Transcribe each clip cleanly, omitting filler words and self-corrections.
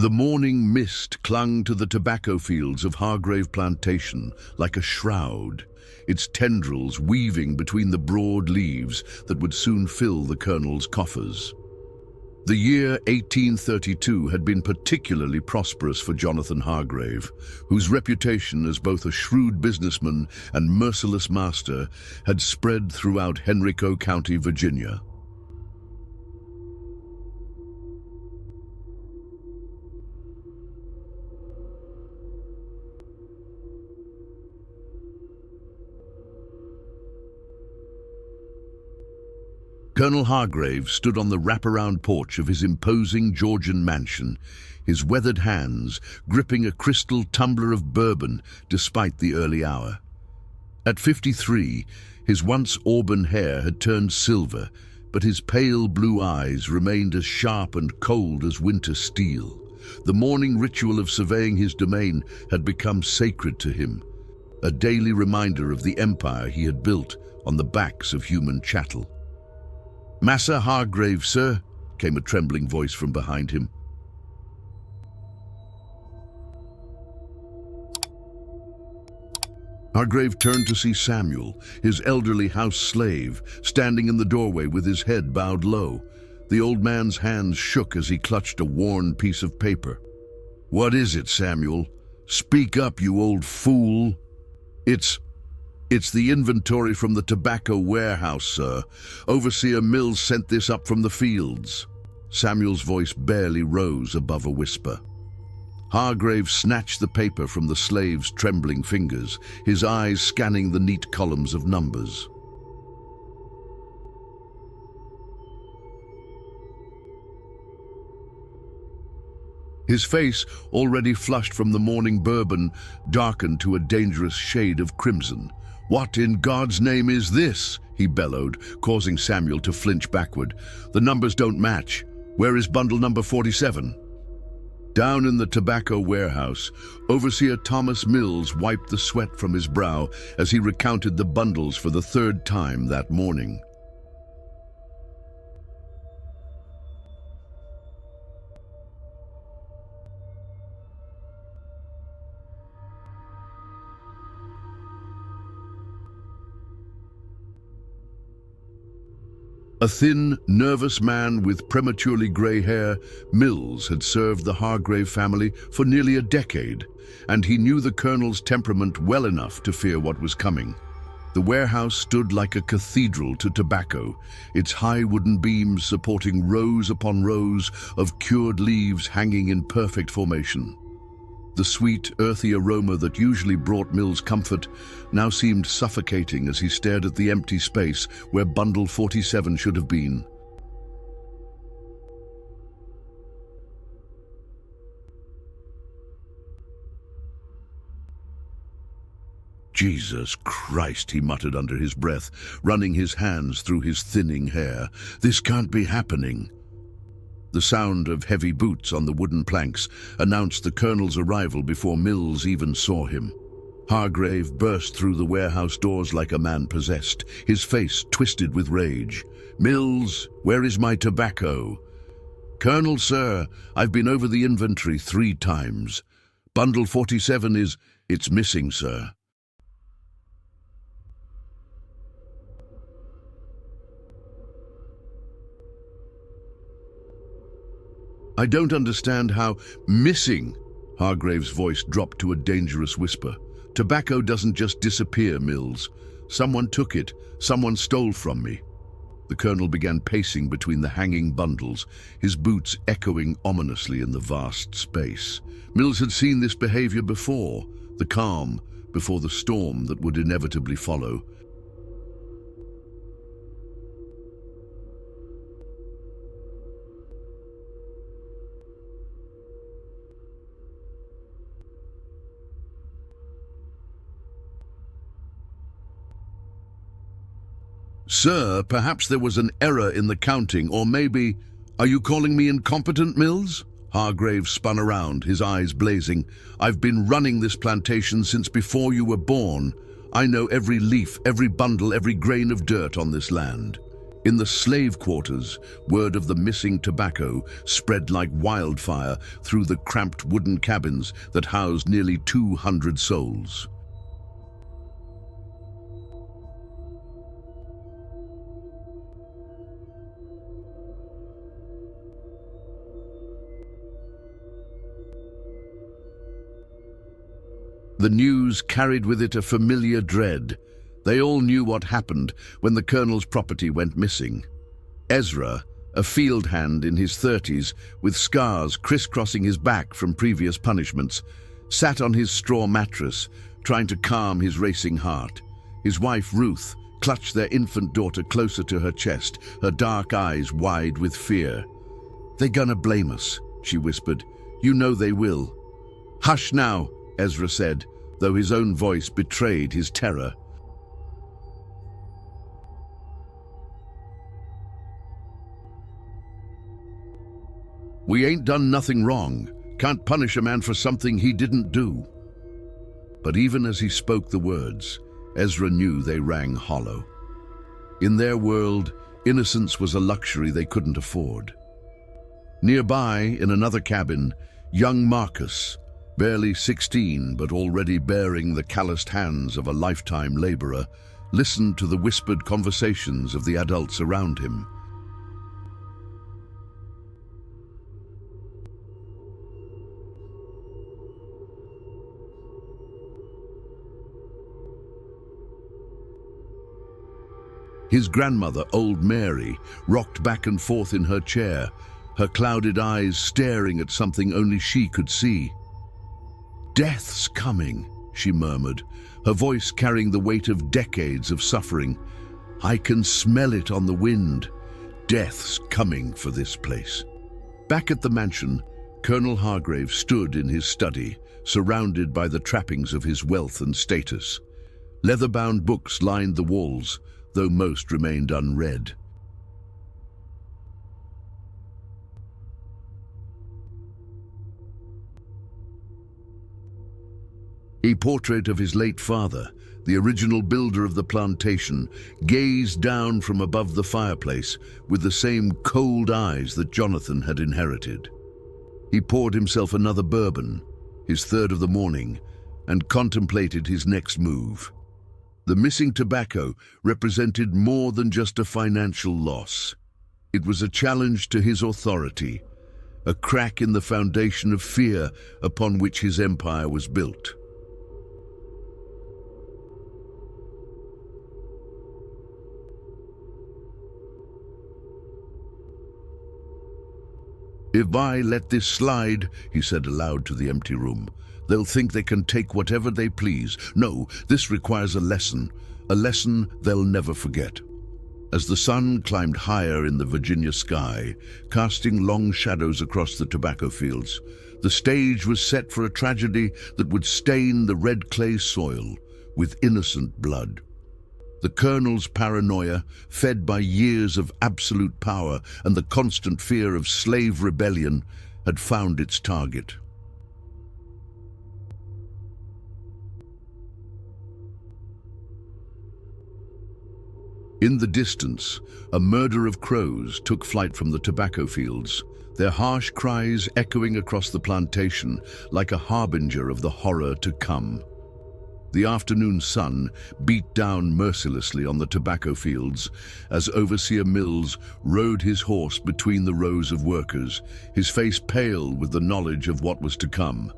The morning mist clung to the tobacco fields of Hargrave Plantation like a shroud, its tendrils weaving between the broad leaves that would soon fill the colonel's coffers. The year 1832 had been particularly prosperous for Jonathan Hargrave, whose reputation as both a shrewd businessman and merciless master had spread throughout Henrico County, Virginia. Colonel Hargrave stood on the wraparound porch of his imposing Georgian mansion, his weathered hands gripping a crystal tumbler of bourbon despite the early hour. At 53, his once auburn hair had turned silver, but his pale blue eyes remained as sharp and cold as winter steel. The morning ritual of surveying his domain had become sacred to him, a daily reminder of the empire he had built on the backs of human chattel. "Massa Hargrave, sir," came a trembling voice from behind him. Hargrave turned to see Samuel, his elderly house slave, standing in the doorway with his head bowed low. The old man's hands shook as he clutched a worn piece of paper. "What is it, Samuel? Speak up, you old fool." It's the inventory from the tobacco warehouse, sir. Overseer Mills sent this up from the fields." Samuel's voice barely rose above a whisper. Hargrave snatched the paper from the slave's trembling fingers, his eyes scanning the neat columns of numbers. His face, already flushed from the morning bourbon, darkened to a dangerous shade of crimson. "What in God's name is this?" he bellowed, causing Samuel to flinch backward. "The numbers don't match. Where is bundle number 47? Down in the tobacco warehouse, Overseer Thomas Mills wiped the sweat from his brow as he recounted the bundles for the third time that morning. A thin, nervous man with prematurely grey hair, Mills had served the Hargrave family for nearly a decade, and he knew the colonel's temperament well enough to fear what was coming. The warehouse stood like a cathedral to tobacco, its high wooden beams supporting rows upon rows of cured leaves hanging in perfect formation. The sweet, earthy aroma that usually brought Mills comfort now seemed suffocating as he stared at the empty space where bundle 47 should have been. "Jesus Christ," he muttered under his breath, running his hands through his thinning hair. "This can't be happening." The sound of heavy boots on the wooden planks announced the colonel's arrival before Mills even saw him. Hargrave burst through the warehouse doors like a man possessed, his face twisted with rage. "Mills, where is my tobacco?" "Colonel, sir, I've been over the inventory 3 times. Bundle 47 it's missing, sir." "I don't understand how—" "Missing?" Hargrave's voice dropped to a dangerous whisper. "Tobacco doesn't just disappear, Mills. Someone took it. Someone stole from me." The colonel began pacing between the hanging bundles, his boots echoing ominously in the vast space. Mills had seen this behavior before, the calm before the storm that would inevitably follow. "Sir, perhaps there was an error in the counting, or maybe—" "Are you calling me incompetent, Mills?" Hargrave spun around, his eyes blazing. "I've been running this plantation since before you were born. I know every leaf, every bundle, every grain of dirt on this land." In the slave quarters, word of the missing tobacco spread like wildfire through the cramped wooden cabins that housed nearly 200 souls. The news carried with it a familiar dread. They all knew what happened when the colonel's property went missing. Ezra, a field hand in his 30s, with scars crisscrossing his back from previous punishments, sat on his straw mattress, trying to calm his racing heart. His wife, Ruth, clutched their infant daughter closer to her chest, her dark eyes wide with fear. "They're gonna blame us," she whispered. "You know they will." "Hush now," Ezra said, though his own voice betrayed his terror. "We ain't done nothing wrong. Can't punish a man for something he didn't do." But even as he spoke the words, Ezra knew they rang hollow. In their world, innocence was a luxury they couldn't afford. Nearby, in another cabin, young Marcus, barely 16 but already bearing the calloused hands of a lifetime laborer, listened to the whispered conversations of the adults around him. His grandmother, old Mary, rocked back and forth in her chair, her clouded eyes staring at something only she could see. "Death's coming," she murmured, her voice carrying the weight of decades of suffering. "I can smell it on the wind. Death's coming for this place." Back at the mansion, Colonel Hargrave stood in his study, surrounded by the trappings of his wealth and status. Leather-bound books lined the walls, though most remained unread. A portrait of his late father, the original builder of the plantation, gazed down from above the fireplace with the same cold eyes that Jonathan had inherited. He poured himself another bourbon, his third of the morning, and contemplated his next move. The missing tobacco represented more than just a financial loss. It was a challenge to his authority, a crack in the foundation of fear upon which his empire was built. "If I let this slide," he said aloud to the empty room, "they'll think they can take whatever they please. No, this requires a lesson they'll never forget." As the sun climbed higher in the Virginia sky, casting long shadows across the tobacco fields, the stage was set for a tragedy that would stain the red clay soil with innocent blood. The colonel's paranoia, fed by years of absolute power and the constant fear of slave rebellion, had found its target. In the distance, a murder of crows took flight from the tobacco fields, their harsh cries echoing across the plantation like a harbinger of the horror to come. The afternoon sun beat down mercilessly on the tobacco fields as Overseer Mills rode his horse between the rows of workers, his face pale with the knowledge of what was to come.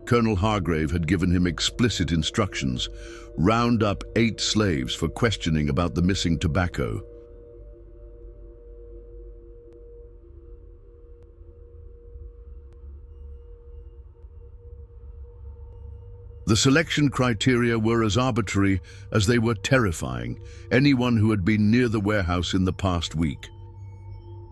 Colonel Hargrave had given him explicit instructions: round up 8 slaves for questioning about the missing tobacco. The selection criteria were as arbitrary as they were terrifying. Anyone who had been near the warehouse in the past week.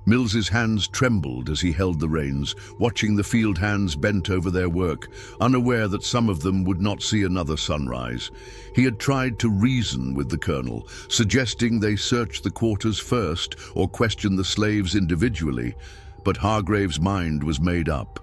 Mills's hands trembled as he held the reins, watching the field hands bent over their work, unaware that some of them would not see another sunrise. He had tried to reason with the colonel, suggesting they search the quarters first or question the slaves individually, but Hargrave's mind was made up.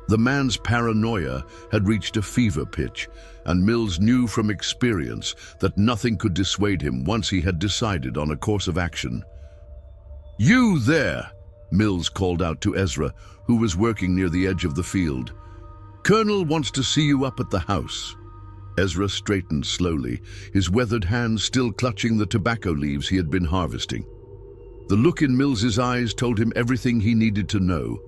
The man's paranoia had reached a fever pitch, and Mills knew from experience that nothing could dissuade him once he had decided on a course of action. "You there!" Mills called out to Ezra, who was working near the edge of the field. "Colonel wants to see you up at the house." Ezra straightened slowly, his weathered hands still clutching the tobacco leaves he had been harvesting. The look in Mills's eyes told him everything he needed to know.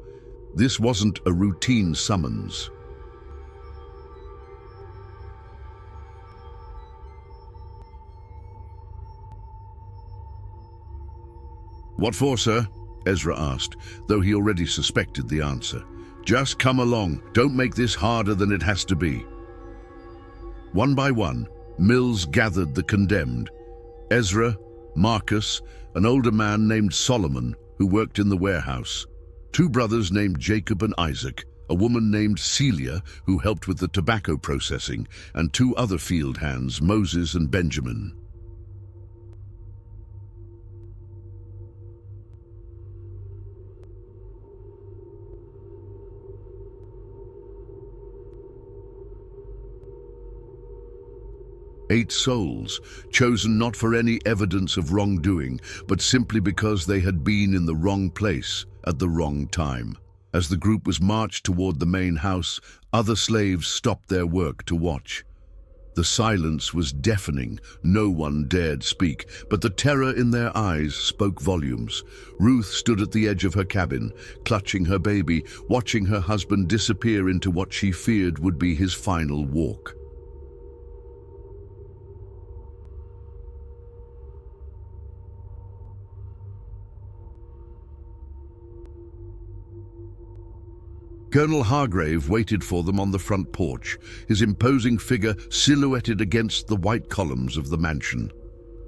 This wasn't a routine summons. "What for, sir?" Ezra asked, though he already suspected the answer. "Just come along. Don't make this harder than it has to be." One by one, Mills gathered the condemned. Ezra, Marcus, an older man named Solomon, who worked in the warehouse, two brothers named Jacob and Isaac, a woman named Celia, who helped with the tobacco processing, and two other field hands, Moses and Benjamin. Eight souls, chosen not for any evidence of wrongdoing, but simply because they had been in the wrong place at the wrong time. As the group was marched toward the main house, other slaves stopped their work to watch. The silence was deafening. No one dared speak, but the terror in their eyes spoke volumes. Ruth stood at the edge of her cabin, clutching her baby, watching her husband disappear into what she feared would be his final walk. Colonel Hargrave waited for them on the front porch, his imposing figure silhouetted against the white columns of the mansion.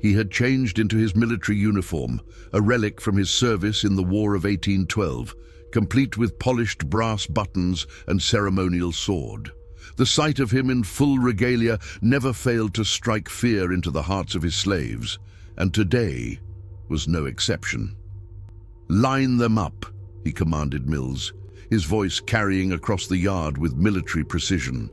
He had changed into his military uniform, a relic from his service in the War of 1812, complete with polished brass buttons and ceremonial sword. The sight of him in full regalia never failed to strike fear into the hearts of his slaves, and today was no exception. "Line them up," he commanded Mills, his voice carrying across the yard with military precision.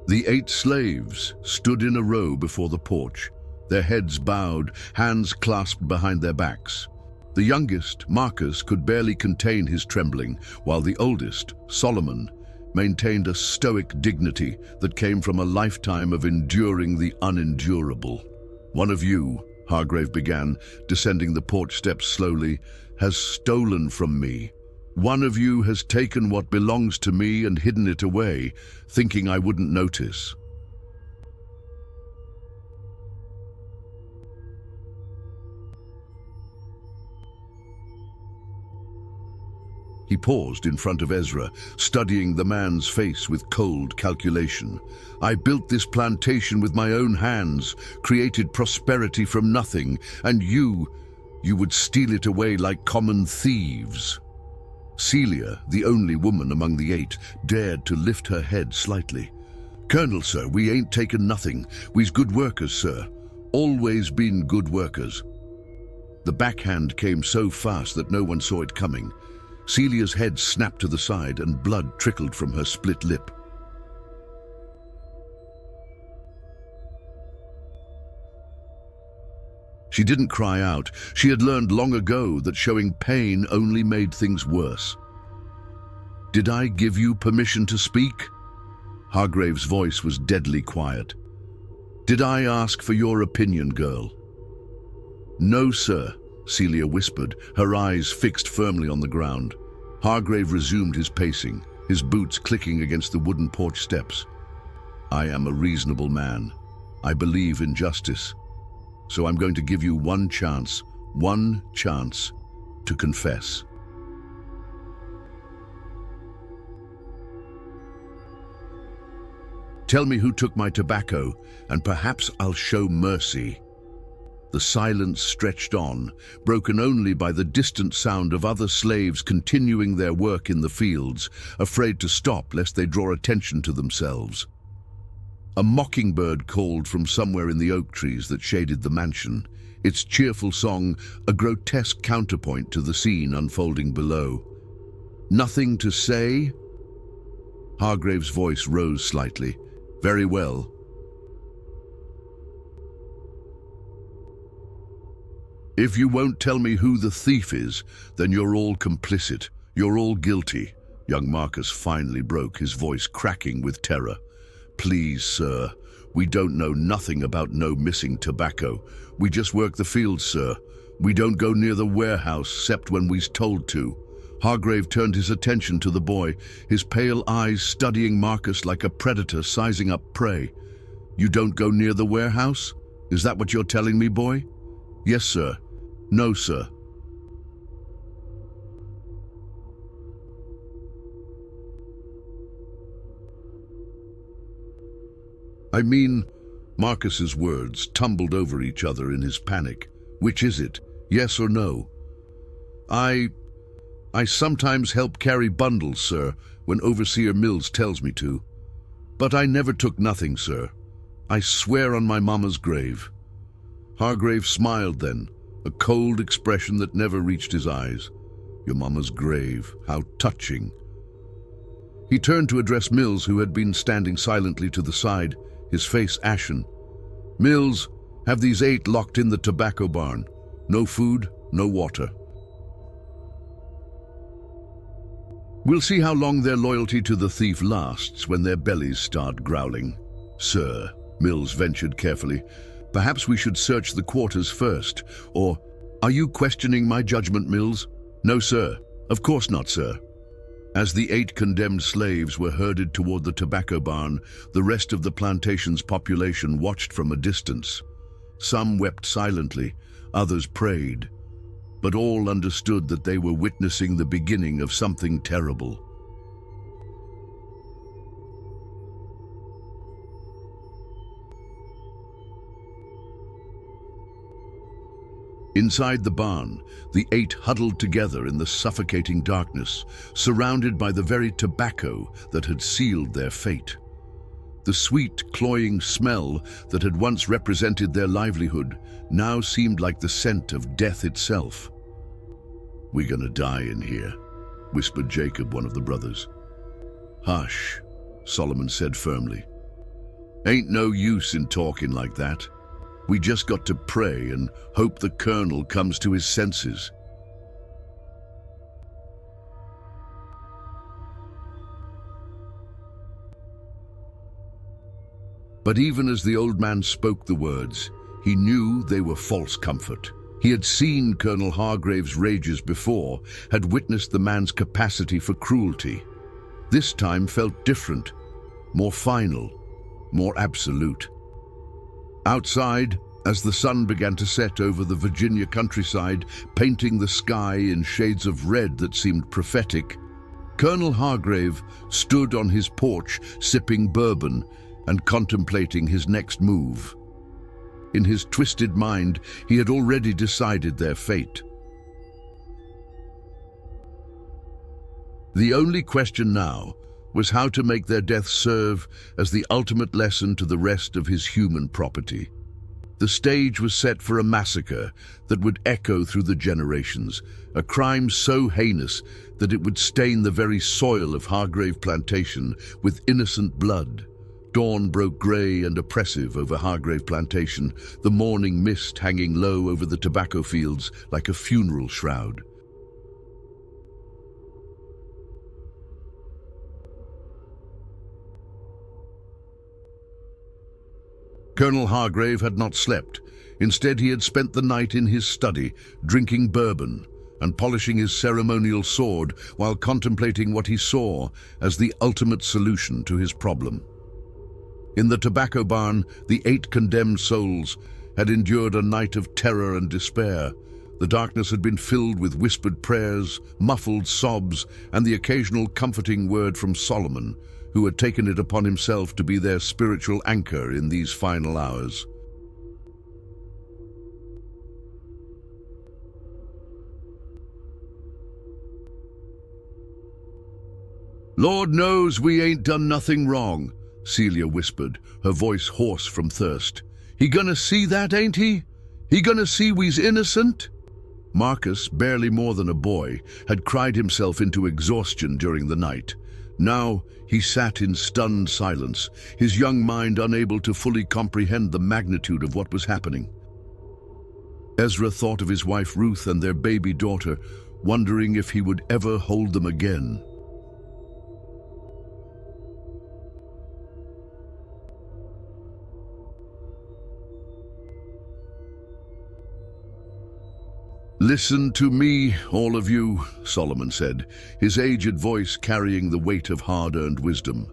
The 8 slaves stood in a row before the porch, their heads bowed, hands clasped behind their backs. The youngest, Marcus, could barely contain his trembling, while the oldest, Solomon, maintained a stoic dignity that came from a lifetime of enduring the unendurable. "One of you," Hargrave began, descending the porch steps slowly, "has stolen from me. One of you has taken what belongs to me and hidden it away, thinking I wouldn't notice." He paused in front of Ezra, studying the man's face with cold calculation. "I built this plantation with my own hands, created prosperity from nothing, and you would steal it away like common thieves." Celia, the only woman among the 8, dared to lift her head slightly. "Colonel, sir, we ain't taken nothing. We's good workers, sir. Always been good workers." The backhand came so fast that no one saw it coming. Celia's head snapped to the side and blood trickled from her split lip. She didn't cry out. She had learned long ago that showing pain only made things worse. "Did I give you permission to speak?" Hargrave's voice was deadly quiet. "Did I ask for your opinion, girl?" "No, sir," Celia whispered, her eyes fixed firmly on the ground. Hargrave resumed his pacing, his boots clicking against the wooden porch steps. "I am a reasonable man. I believe in justice. So I'm going to give you one chance to confess." "Tell me who took my tobacco, and perhaps I'll show mercy." The silence stretched on, broken only by the distant sound of other slaves continuing their work in the fields, afraid to stop lest they draw attention to themselves. A mockingbird called from somewhere in the oak trees that shaded the mansion, its cheerful song a grotesque counterpoint to the scene unfolding below. "Nothing to say?" Hargrave's voice rose slightly. "Very well. If you won't tell me who the thief is, then you're all complicit. You're all guilty." Young Marcus finally broke, his voice cracking with terror. "Please, sir, we don't know nothing about no missing tobacco. We just work the fields, sir. We don't go near the warehouse, except when we's told to." Hargrave turned his attention to the boy, his pale eyes studying Marcus like a predator sizing up prey. "You don't go near the warehouse? Is that what you're telling me, boy?" "Yes, sir." "No, sir." "I mean," Marcus's words tumbled over each other in his panic. "Which is it? Yes or no?" I sometimes help carry bundles, sir, when Overseer Mills tells me to. But I never took nothing, sir. I swear on my mama's grave." Hargrave smiled then, a cold expression that never reached his eyes. "Your mama's grave, how touching." He turned to address Mills, who had been standing silently to the side, his face ashen. "Mills, have these 8 locked in the tobacco barn. No food, no water. We'll see how long their loyalty to the thief lasts when their bellies start growling." "Sir," Mills ventured carefully, "perhaps we should search the quarters first, or—" "Are you questioning my judgment, Mills?" "No, sir. Of course not, sir." As the 8 condemned slaves were herded toward the tobacco barn, the rest of the plantation's population watched from a distance. Some wept silently, others prayed, but all understood that they were witnessing the beginning of something terrible. Inside the barn, the 8 huddled together in the suffocating darkness, surrounded by the very tobacco that had sealed their fate. The sweet, cloying smell that had once represented their livelihood now seemed like the scent of death itself. "We're gonna die in here," whispered Jacob, one of the brothers. "Hush," Solomon said firmly. "Ain't no use in talking like that. We just got to pray and hope the colonel comes to his senses." But even as the old man spoke the words, he knew they were false comfort. He had seen Colonel Hargrave's rages before, had witnessed the man's capacity for cruelty. This time felt different, more final, more absolute. Outside, as the sun began to set over the Virginia countryside, painting the sky in shades of red that seemed prophetic, Colonel Hargrave stood on his porch sipping bourbon and contemplating his next move. In his twisted mind, he had already decided their fate. The only question now was how to make their death serve as the ultimate lesson to the rest of his human property. The stage was set for a massacre that would echo through the generations, a crime so heinous that it would stain the very soil of Hargrave Plantation with innocent blood. Dawn broke grey and oppressive over Hargrave Plantation, the morning mist hanging low over the tobacco fields like a funeral shroud. Colonel Hargrave had not slept. Instead, he had spent the night in his study, drinking bourbon and polishing his ceremonial sword while contemplating what he saw as the ultimate solution to his problem. In the tobacco barn, the 8 condemned souls had endured a night of terror and despair. The darkness had been filled with whispered prayers, muffled sobs, and the occasional comforting word from Solomon, who had taken it upon himself to be their spiritual anchor in these final hours. "Lord knows we ain't done nothing wrong," Celia whispered, her voice hoarse from thirst. "He gonna see that, ain't he? He gonna see we's innocent?" Marcus, barely more than a boy, had cried himself into exhaustion during the night. Now he sat in stunned silence, his young mind unable to fully comprehend the magnitude of what was happening. Ezra thought of his wife Ruth and their baby daughter, wondering if he would ever hold them again. "Listen to me, all of you," Solomon said, his aged voice carrying the weight of hard-earned wisdom.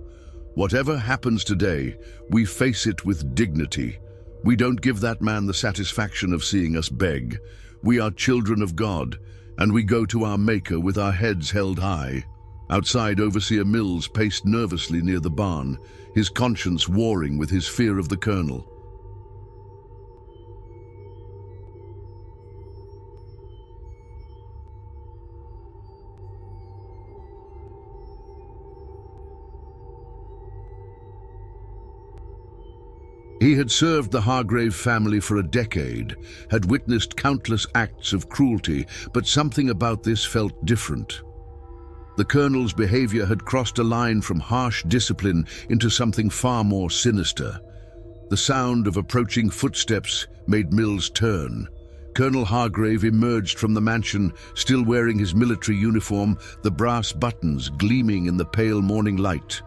"Whatever happens today, we face it with dignity. We don't give that man the satisfaction of seeing us beg. We are children of God, and we go to our Maker with our heads held high." Outside, Overseer Mills paced nervously near the barn, his conscience warring with his fear of the colonel. He had served the Hargrave family for a decade, had witnessed countless acts of cruelty, but something about this felt different. The colonel's behavior had crossed a line from harsh discipline into something far more sinister. The sound of approaching footsteps made Mills turn. Colonel Hargrave emerged from the mansion, still wearing his military uniform, the brass buttons gleaming in the pale morning light.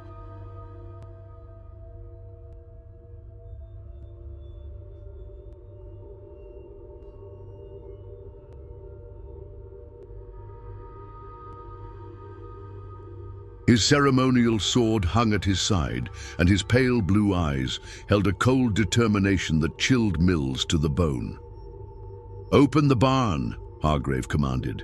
His ceremonial sword hung at his side, and his pale blue eyes held a cold determination that chilled Mills to the bone. "Open the barn," Hargrave commanded.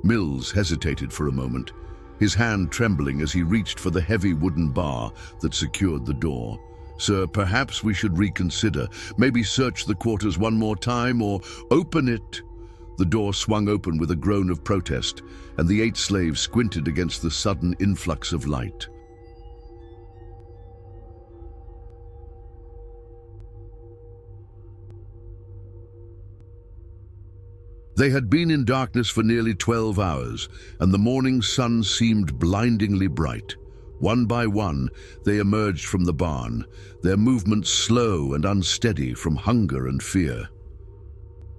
Mills hesitated for a moment, his hand trembling as he reached for the heavy wooden bar that secured the door. "Sir, perhaps we should reconsider. Maybe search the quarters one more time, or open it." The door swung open with a groan of protest, and the 8 slaves squinted against the sudden influx of light. They had been in darkness for nearly 12 hours, and the morning sun seemed blindingly bright. One by one, they emerged from the barn, their movements slow and unsteady from hunger and fear.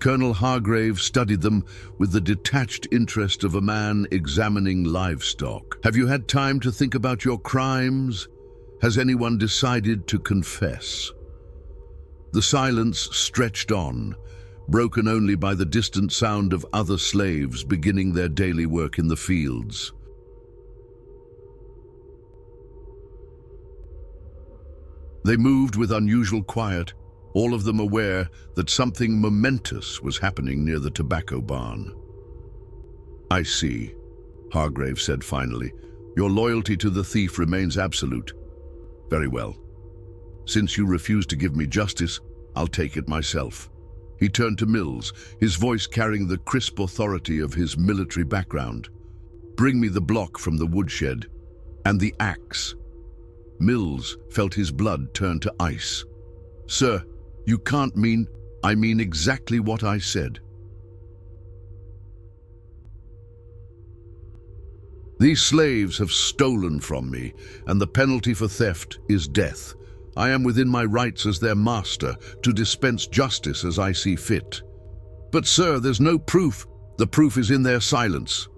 Colonel Hargrave studied them with the detached interest of a man examining livestock. "Have you had time to think about your crimes? Has anyone decided to confess?" The silence stretched on, broken only by the distant sound of other slaves beginning their daily work in the fields. They moved with unusual quiet, all of them aware that something momentous was happening near the tobacco barn. "I see," Hargrave said finally. "Your loyalty to the thief remains absolute. Very well. Since you refuse to give me justice, I'll take it myself." He turned to Mills, his voice carrying the crisp authority of his military background. "Bring me the block from the woodshed, and the axe." Mills felt his blood turn to ice. "Sir, you can't mean—" "I mean exactly what I said." "These slaves have stolen from me, and the penalty for theft is death. I am within my rights as their master to dispense justice as I see fit." "But sir, there's no proof." "The proof is in their silence."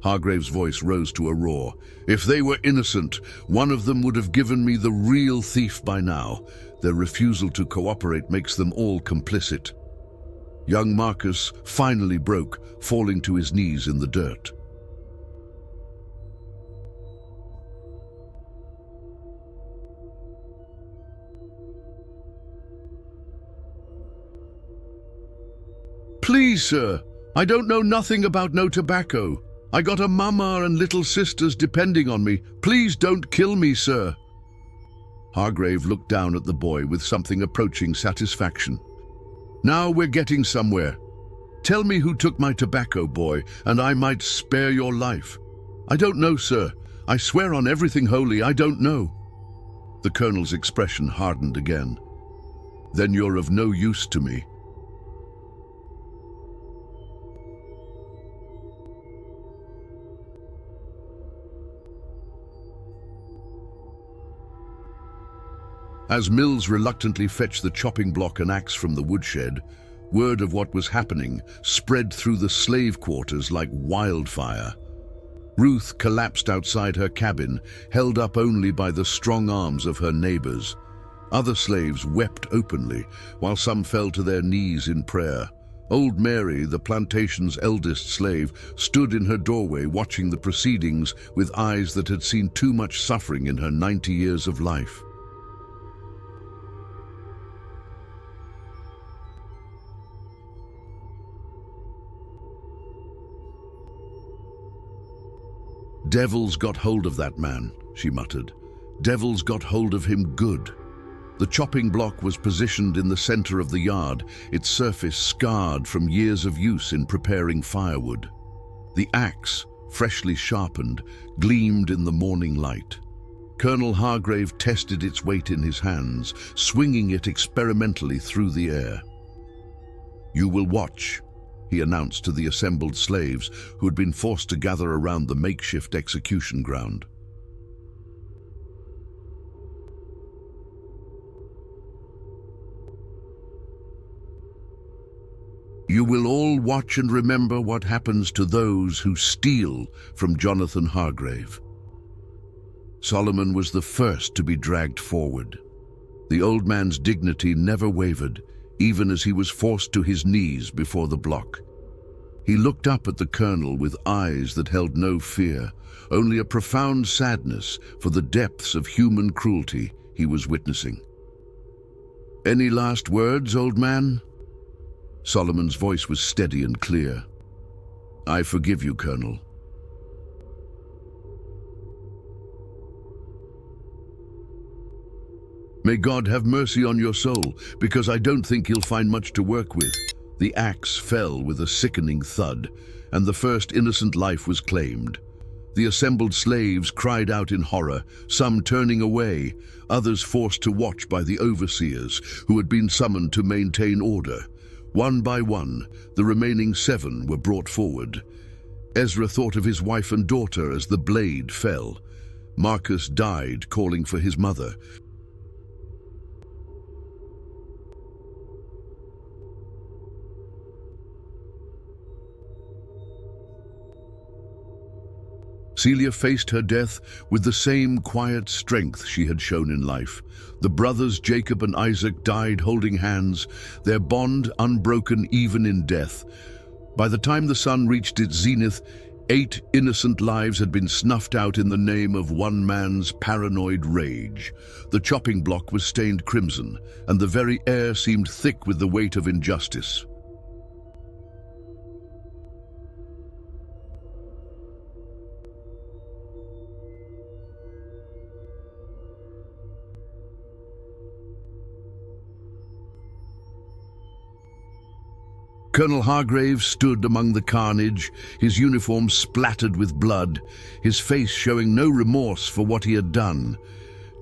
Hargrave's voice rose to a roar. "If they were innocent, one of them would have given me the real thief by now. Their refusal to cooperate makes them all complicit." Young Marcus finally broke, falling to his knees in the dirt. "Please, sir, I don't know nothing about no tobacco. I got a mama and little sisters depending on me. Please don't kill me, sir." Hargrave looked down at the boy with something approaching satisfaction. "Now we're getting somewhere. Tell me who took my tobacco, boy, and I might spare your life." "I don't know, sir. I swear on everything holy, I don't know." The colonel's expression hardened again. "Then you're of no use to me." As Mills reluctantly fetched the chopping block and axe from the woodshed, word of what was happening spread through the slave quarters like wildfire. Ruth collapsed outside her cabin, held up only by the strong arms of her neighbors. Other slaves wept openly, while some fell to their knees in prayer. Old Mary, the plantation's eldest slave, stood in her doorway watching the proceedings with eyes that had seen too much suffering in her 90 years of life. "Devils got hold of that man," she muttered. "Devils got hold of him good." The chopping block was positioned in the center of the yard, its surface scarred from years of use in preparing firewood. The axe, freshly sharpened, gleamed in the morning light. Colonel Hargrave tested its weight in his hands, swinging it experimentally through the air. "You will watch," he announced to the assembled slaves who had been forced to gather around the makeshift execution ground. "You will all watch and remember what happens to those who steal from Jonathan Hargrave." Solomon was the first to be dragged forward. The old man's dignity never wavered, even as he was forced to his knees before the block. He looked up at the colonel with eyes that held no fear, only a profound sadness for the depths of human cruelty he was witnessing. "Any last words, old man?" Solomon's voice was steady and clear. "I forgive you, Colonel." "May God have mercy on your soul, because I don't think he'll find much to work with." The axe fell with a sickening thud, and the first innocent life was claimed. The assembled slaves cried out in horror, some turning away, others forced to watch by the overseers, who had been summoned to maintain order. One by one, the remaining 7 were brought forward. Ezra thought of his wife and daughter as the blade fell. Marcus died calling for his mother. Celia faced her death with the same quiet strength she had shown in life. The brothers Jacob and Isaac died holding hands, their bond unbroken even in death. By the time the sun reached its zenith, 8 innocent lives had been snuffed out in the name of one man's paranoid rage. The chopping block was stained crimson, and the very air seemed thick with the weight of injustice. Colonel Hargrave stood among the carnage, his uniform splattered with blood, his face showing no remorse for what he had done.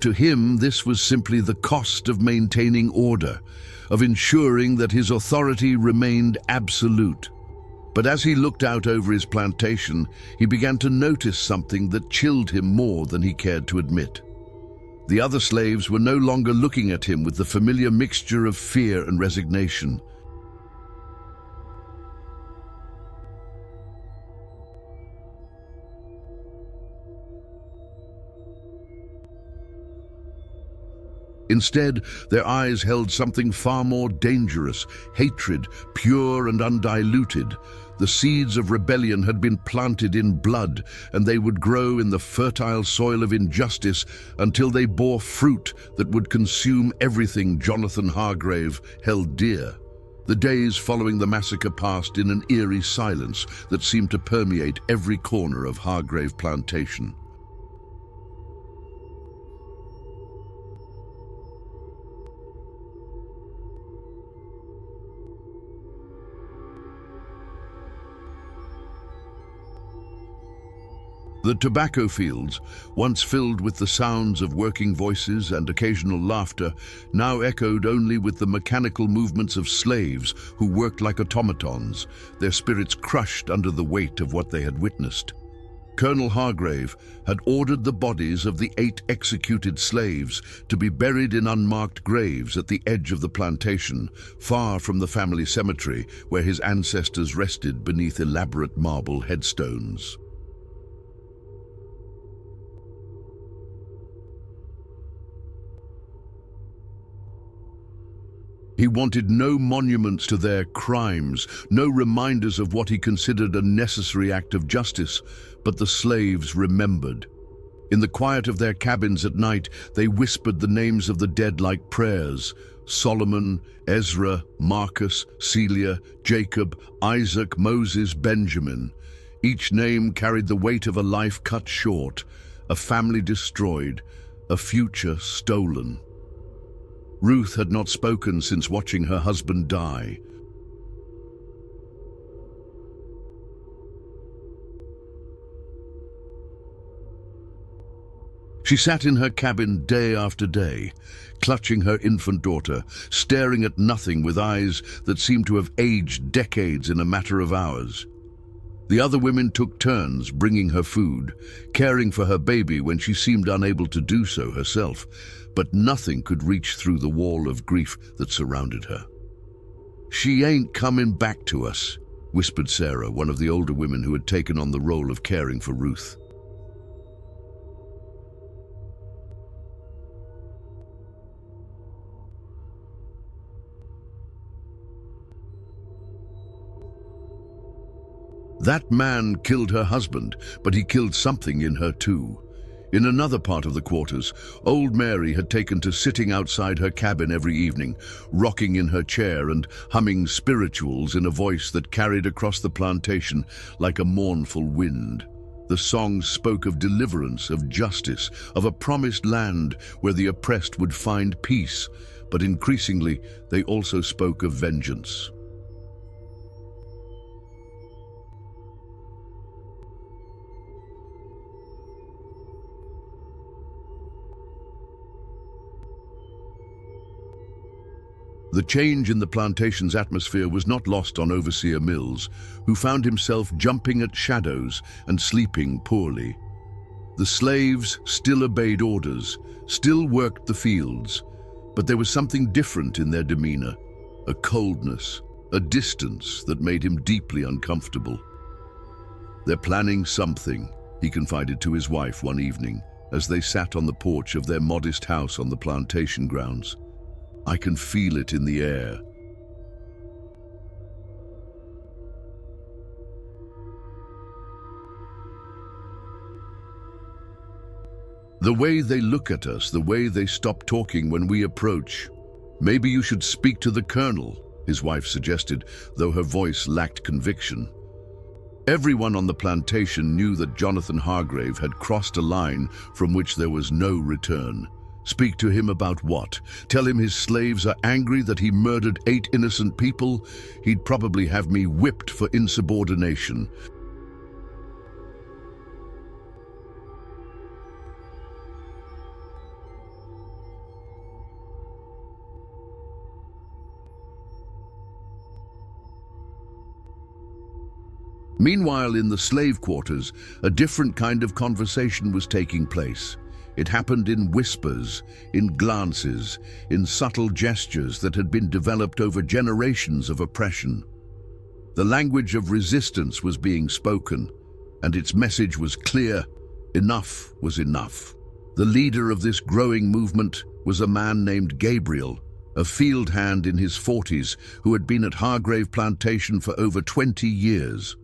To him, this was simply the cost of maintaining order, of ensuring that his authority remained absolute. But as he looked out over his plantation, he began to notice something that chilled him more than he cared to admit. The other slaves were no longer looking at him with the familiar mixture of fear and resignation. Instead, their eyes held something far more dangerous, hatred, pure and undiluted. The seeds of rebellion had been planted in blood, and they would grow in the fertile soil of injustice until they bore fruit that would consume everything Jonathan Hargrave held dear. The days following the massacre passed in an eerie silence that seemed to permeate every corner of Hargrave Plantation. The tobacco fields, once filled with the sounds of working voices and occasional laughter, now echoed only with the mechanical movements of slaves who worked like automatons, their spirits crushed under the weight of what they had witnessed. Colonel Hargrave had ordered the bodies of the 8 executed slaves to be buried in unmarked graves at the edge of the plantation, far from the family cemetery where his ancestors rested beneath elaborate marble headstones. He wanted no monuments to their crimes, no reminders of what he considered a necessary act of justice, but the slaves remembered. In the quiet of their cabins at night, they whispered the names of the dead like prayers: Solomon, Ezra, Marcus, Celia, Jacob, Isaac, Moses, Benjamin. Each name carried the weight of a life cut short, a family destroyed, a future stolen. Ruth had not spoken since watching her husband die. She sat in her cabin day after day, clutching her infant daughter, staring at nothing with eyes that seemed to have aged decades in a matter of hours. The other women took turns bringing her food, caring for her baby when she seemed unable to do so herself, but nothing could reach through the wall of grief that surrounded her. "She ain't coming back to us," whispered Sarah, one of the older women who had taken on the role of caring for Ruth. That man killed her husband, but he killed something in her too. In another part of the quarters, old Mary had taken to sitting outside her cabin every evening, rocking in her chair and humming spirituals in a voice that carried across the plantation like a mournful wind. The songs spoke of deliverance, of justice, of a promised land where the oppressed would find peace, but increasingly they also spoke of vengeance. The change in the plantation's atmosphere was not lost on Overseer Mills, who found himself jumping at shadows and sleeping poorly. The slaves still obeyed orders, still worked the fields, but there was something different in their demeanor, a coldness, a distance that made him deeply uncomfortable. "They're planning something," he confided to his wife one evening as they sat on the porch of their modest house on the plantation grounds. "I can feel it in the air." "The way they look at us, the way they stop talking when we approach. Maybe you should speak to the colonel," his wife suggested, though her voice lacked conviction. Everyone on the plantation knew that Jonathan Hargrave had crossed a line from which there was no return. Speak to him about what? Tell him his slaves are angry that he murdered 8 innocent people? He'd probably have me whipped for insubordination. Meanwhile, in the slave quarters, a different kind of conversation was taking place. It happened in whispers, in glances, in subtle gestures that had been developed over generations of oppression. The language of resistance was being spoken, and its message was clear: enough was enough. The leader of this growing movement was a man named Gabriel, a field hand in his 40s who had been at Hargrave Plantation for over 20 years.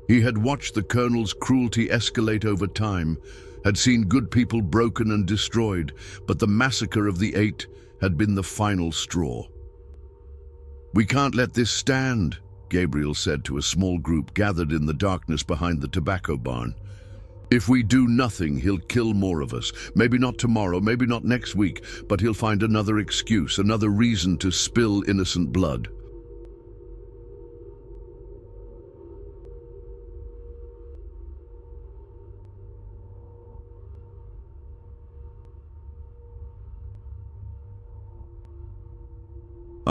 He had watched the colonel's cruelty escalate over time, had seen good people broken and destroyed, but the massacre of the 8 had been the final straw. "We can't let this stand," Gabriel said to a small group gathered in the darkness behind the tobacco barn. "If we do nothing, he'll kill more of us. Maybe not tomorrow, maybe not next week, but he'll find another excuse, another reason to spill innocent blood."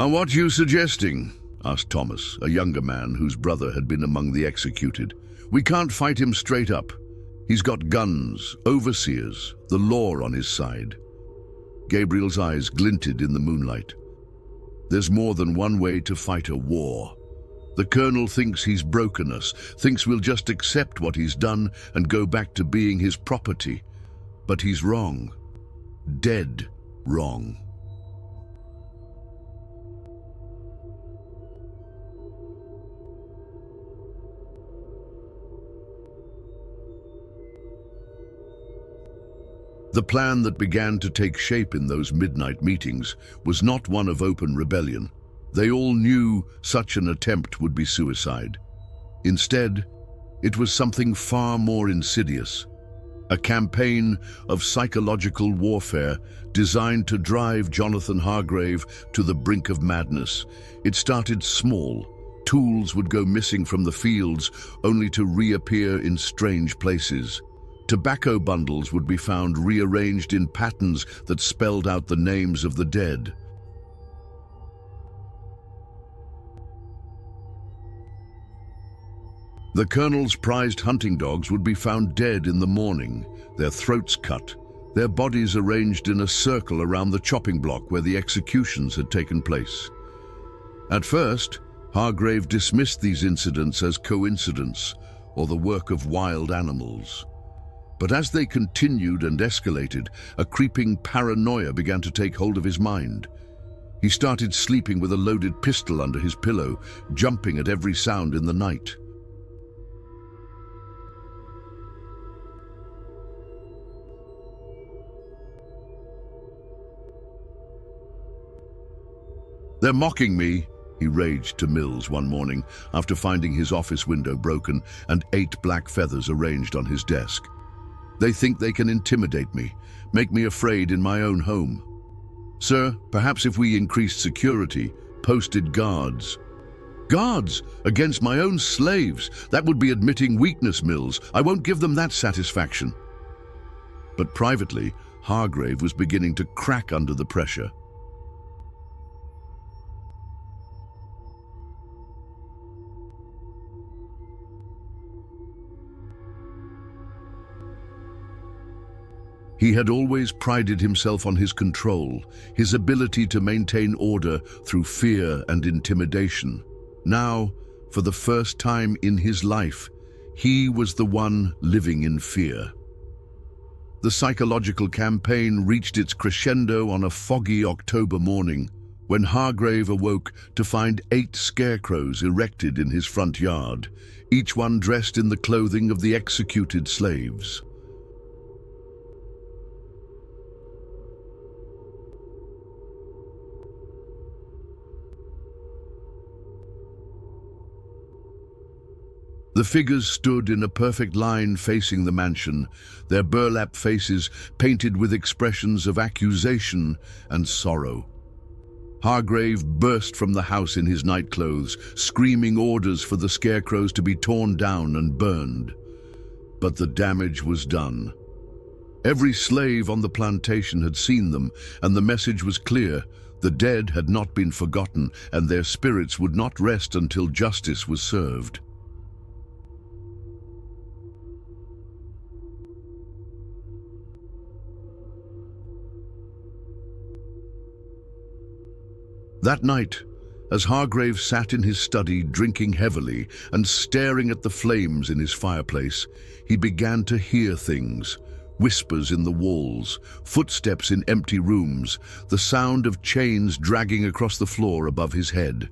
What you suggesting?" asked Thomas, a younger man whose brother had been among the executed. "We can't fight him straight up. He's got guns, overseers, the law on his side." Gabriel's eyes glinted in the moonlight. "There's more than one way to fight a war. The Colonel thinks he's broken us, thinks we'll just accept what he's done and go back to being his property. But he's wrong. Dead wrong." The plan that began to take shape in those midnight meetings was not one of open rebellion. They all knew such an attempt would be suicide. Instead, it was something far more insidious. A campaign of psychological warfare designed to drive Jonathan Hargrave to the brink of madness. It started small. Tools would go missing from the fields, only to reappear in strange places. Tobacco bundles would be found rearranged in patterns that spelled out the names of the dead. The Colonel's prized hunting dogs would be found dead in the morning, their throats cut, their bodies arranged in a circle around the chopping block where the executions had taken place. At first, Hargrave dismissed these incidents as coincidence or the work of wild animals. But as they continued and escalated, a creeping paranoia began to take hold of his mind. He started sleeping with a loaded pistol under his pillow, jumping at every sound in the night. "They're mocking me," he raged to Mills one morning after finding his office window broken and 8 black feathers arranged on his desk. "They think they can intimidate me, make me afraid in my own home. Sir, perhaps if we increased security, posted guards." "Guards against my own slaves? That would be admitting weakness, Mills. I won't give them that satisfaction." But privately, Hargrave was beginning to crack under the pressure. He had always prided himself on his control, his ability to maintain order through fear and intimidation. Now, for the first time in his life, he was the one living in fear. The psychological campaign reached its crescendo on a foggy October morning, when Hargrave awoke to find 8 scarecrows erected in his front yard, each one dressed in the clothing of the executed slaves. The figures stood in a perfect line facing the mansion, their burlap faces painted with expressions of accusation and sorrow. Hargrave burst from the house in his nightclothes, screaming orders for the scarecrows to be torn down and burned. But the damage was done. Every slave on the plantation had seen them, and the message was clear. The dead had not been forgotten, and their spirits would not rest until justice was served. That night, as Hargrave sat in his study drinking heavily and staring at the flames in his fireplace, he began to hear things. Whispers in the walls, footsteps in empty rooms, the sound of chains dragging across the floor above his head.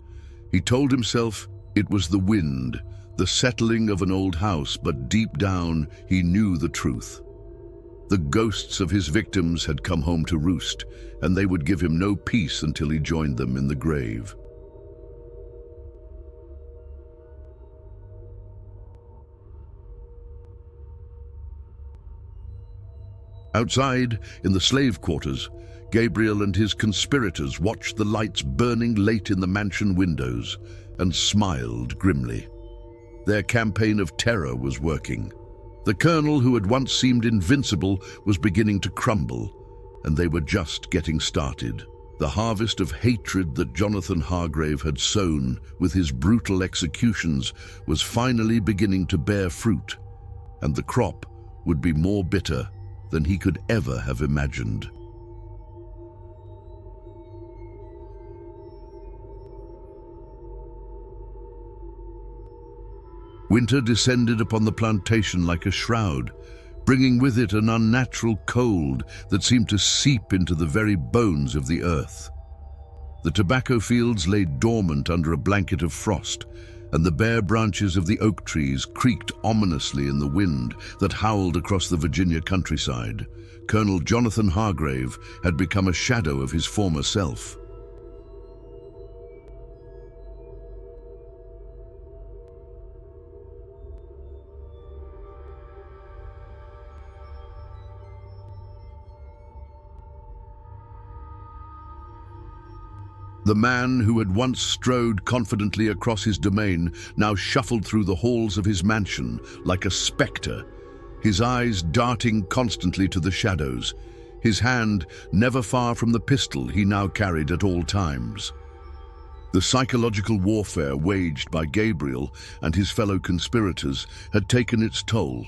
He told himself it was the wind, the settling of an old house, but deep down he knew the truth. The ghosts of his victims had come home to roost, and they would give him no peace until he joined them in the grave. Outside, in the slave quarters, Gabriel and his conspirators watched the lights burning late in the mansion windows and smiled grimly. Their campaign of terror was working. The Colonel, who had once seemed invincible, was beginning to crumble, and they were just getting started. The harvest of hatred that Jonathan Hargrave had sown with his brutal executions was finally beginning to bear fruit, and the crop would be more bitter than he could ever have imagined. Winter descended upon the plantation like a shroud, bringing with it an unnatural cold that seemed to seep into the very bones of the earth. The tobacco fields lay dormant under a blanket of frost, and the bare branches of the oak trees creaked ominously in the wind that howled across the Virginia countryside. Colonel Jonathan Hargrave had become a shadow of his former self. The man who had once strode confidently across his domain now shuffled through the halls of his mansion like a spectre, his eyes darting constantly to the shadows, his hand never far from the pistol he now carried at all times. The psychological warfare waged by Gabriel and his fellow conspirators had taken its toll.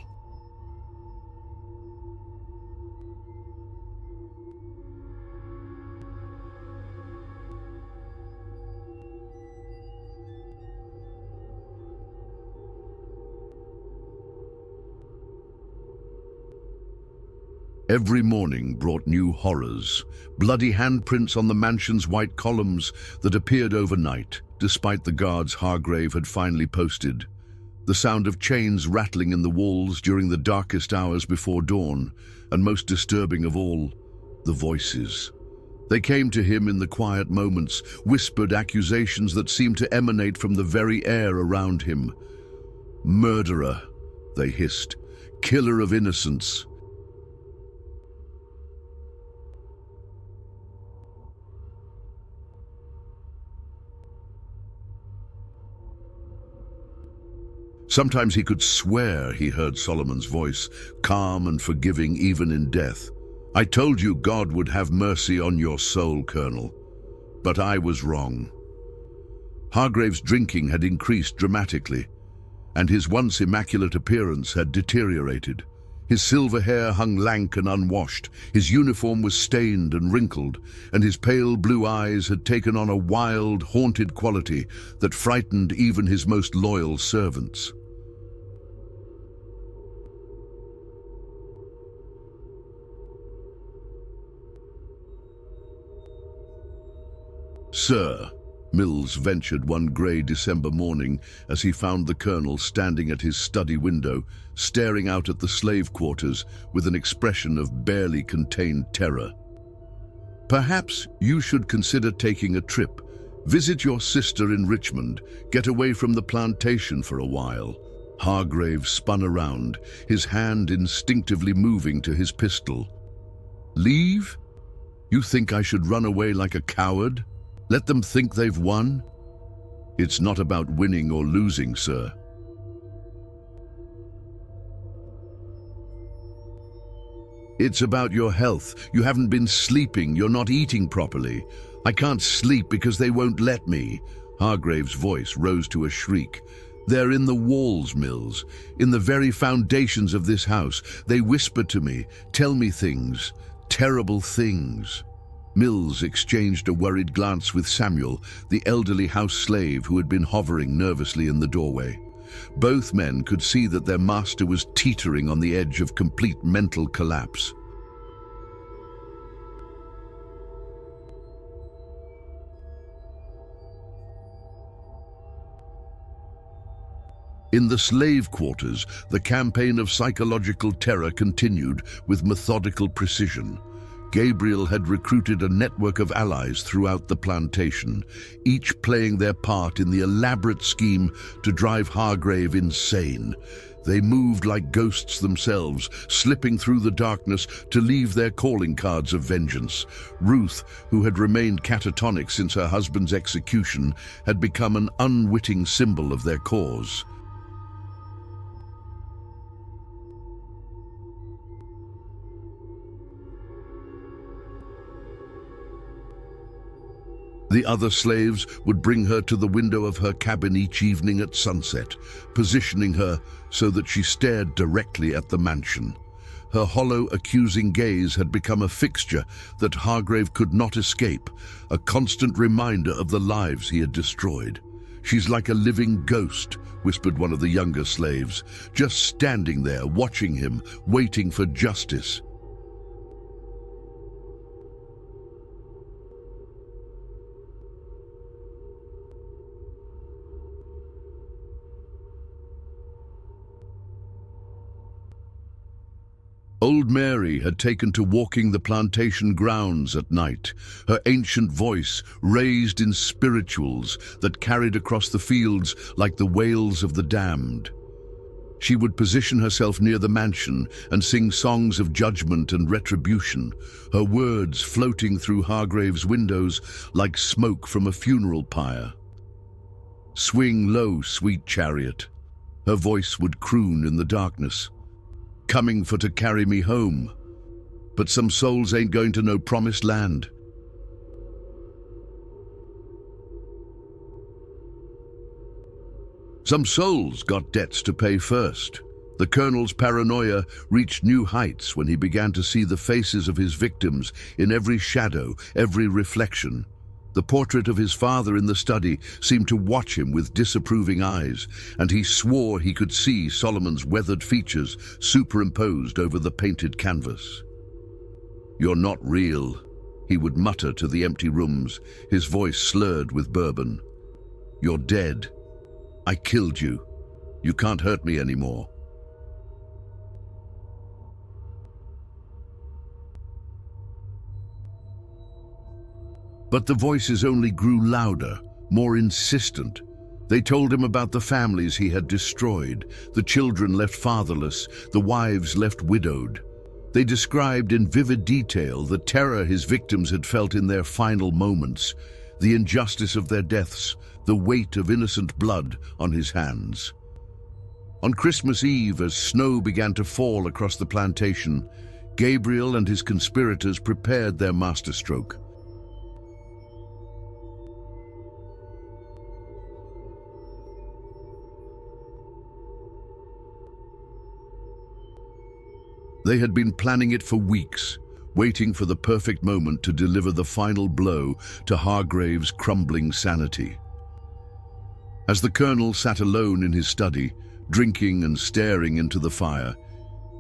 Every morning brought new horrors, bloody handprints on the mansion's white columns that appeared overnight, despite the guards Hargrave had finally posted. The sound of chains rattling in the walls during the darkest hours before dawn, and most disturbing of all, the voices. They came to him in the quiet moments, whispered accusations that seemed to emanate from the very air around him. "Murderer," they hissed, "killer of innocents." Sometimes he could swear he heard Solomon's voice, calm and forgiving even in death. "I told you God would have mercy on your soul, Colonel. But I was wrong." Hargrave's drinking had increased dramatically, and his once immaculate appearance had deteriorated. His silver hair hung lank and unwashed, his uniform was stained and wrinkled, and his pale blue eyes had taken on a wild, haunted quality that frightened even his most loyal servants. "Sir," Mills ventured one grey December morning as he found the colonel standing at his study window, staring out at the slave quarters with an expression of barely contained terror. "Perhaps you should consider taking a trip. Visit your sister in Richmond. Get away from the plantation for a while." Hargrave spun around, his hand instinctively moving to his pistol. "Leave? You think I should run away like a coward? Let them think they've won? It's not about winning or losing, sir. It's about your health. You haven't been sleeping, you're not eating properly. I can't sleep because they won't let me." Hargrave's voice rose to a shriek. "They're in the walls, Mills, in the very foundations of this house. They whisper to me, tell me things, terrible things." Mills exchanged a worried glance with Samuel, the elderly house slave who had been hovering nervously in the doorway. Both men could see that their master was teetering on the edge of complete mental collapse. In the slave quarters, the campaign of psychological terror continued with methodical precision. Gabriel had recruited a network of allies throughout the plantation, each playing their part in the elaborate scheme to drive Hargrave insane. They moved like ghosts themselves, slipping through the darkness to leave their calling cards of vengeance. Ruth, who had remained catatonic since her husband's execution, had become an unwitting symbol of their cause. The other slaves would bring her to the window of her cabin each evening at sunset, positioning her so that she stared directly at the mansion. Her hollow, accusing gaze had become a fixture that Hargrave could not escape, a constant reminder of the lives he had destroyed. "She's like a living ghost," whispered one of the younger slaves, just standing there, watching him, waiting for justice. Old Mary had taken to walking the plantation grounds at night, her ancient voice raised in spirituals that carried across the fields like the wails of the damned. She would position herself near the mansion and sing songs of judgment and retribution, her words floating through Hargrave's windows like smoke from a funeral pyre. "Swing low, sweet chariot," her voice would croon in the darkness. "Coming for to carry me home. But some souls ain't going to no promised land." Some souls got debts to pay first. The colonel's paranoia reached new heights when he began to see the faces of his victims in every shadow, every reflection. The portrait of his father in the study seemed to watch him with disapproving eyes, and he swore he could see Solomon's weathered features superimposed over the painted canvas. "You're not real," he would mutter to the empty rooms, his voice slurred with bourbon. "You're dead. I killed you. You can't hurt me anymore." But the voices only grew louder, more insistent. They told him about the families he had destroyed, the children left fatherless, the wives left widowed. They described in vivid detail the terror his victims had felt in their final moments, the injustice of their deaths, the weight of innocent blood on his hands. On Christmas Eve, as snow began to fall across the plantation, Gabriel and his conspirators prepared their masterstroke. They had been planning it for weeks, waiting for the perfect moment to deliver the final blow to Hargrave's crumbling sanity. As the colonel sat alone in his study, drinking and staring into the fire,